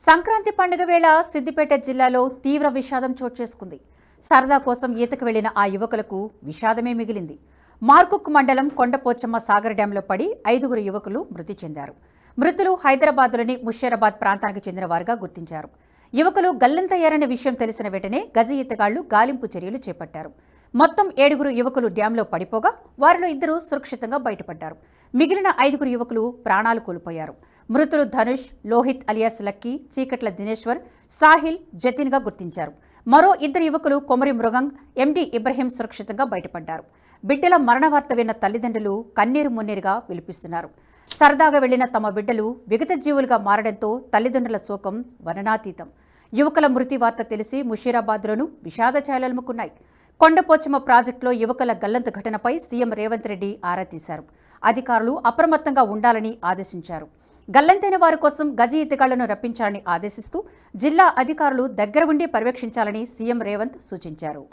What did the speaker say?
సంక్రాంతి పండుగ వేళ సిద్దిపేట జిల్లాలో తీవ్ర విషాదం చోటు చేసుకుంది. సరదా కోసం ఈతకు వెళ్లిన ఆ యువకులకు విషాదమే మిగిలింది. మార్కుక్ మండలం కొండపోచమ్మ సాగర్ డ్యాంలో పడి 5 యువకులు మృతి చెందారు. మృతులు హైదరాబాద్లోని ముషీరాబాద్ ప్రాంతానికి చెందిన వారుగా గుర్తించారు. యువకులు గల్లంతయ్యారనే విషయం తెలిసిన వెంటనే గజ ఈతగాళ్లు గాలింపు చర్యలు చేపట్టారు. మొత్తం 7 యువకులు డ్యాంలో పడిపోగా వారిలో 2 సురక్షితంగా బయటపడ్డారు. మిగిలిన 5 యువకులు ప్రాణాలు కోల్పోయారు. మృతులు ధనుష్, లోహిత్ అలియాస్ లక్కీ, చీకట్ల దినేశ్వర్, సాహిల్, జతిన్గా గుర్తించారు. మరో 2 యువకులు కొమరి మృగంగ్, ఎండి ఇబ్రహీం సురక్షితంగా బయటపడ్డారు. బిడ్డల మరణ వార్త విన్న తల్లిదండ్రులు కన్నీరు మున్నీరుగా విలిపిస్తున్నారు. సరదాగా వెళ్లిన తమ బిడ్డలు విగత జీవులుగా మారడంతో తల్లిదండ్రుల శోకం వర్ణనాతీతం. యువకుల మృతి వార్త తెలిసి ముషీరాబాద్లోనూ విషాద ఛాయలముకున్నాయి. కొండపోచమ్మ ప్రాజెక్టులో యువకుల గల్లంతు ఘటనపై సీఎం రేవంత్ రెడ్డి ఆరా తీశారు. అధికారులు అప్రమత్తంగా ఉండాలని ఆదేశించారు. గల్లంతైన వారి కోసం గజ ఈతగాళ్లను రప్పించాలని ఆదేశిస్తూ జిల్లా అధికారులు దగ్గర ఉండి పర్యవేక్షించాలని సీఎం రేవంత్ సూచించారు.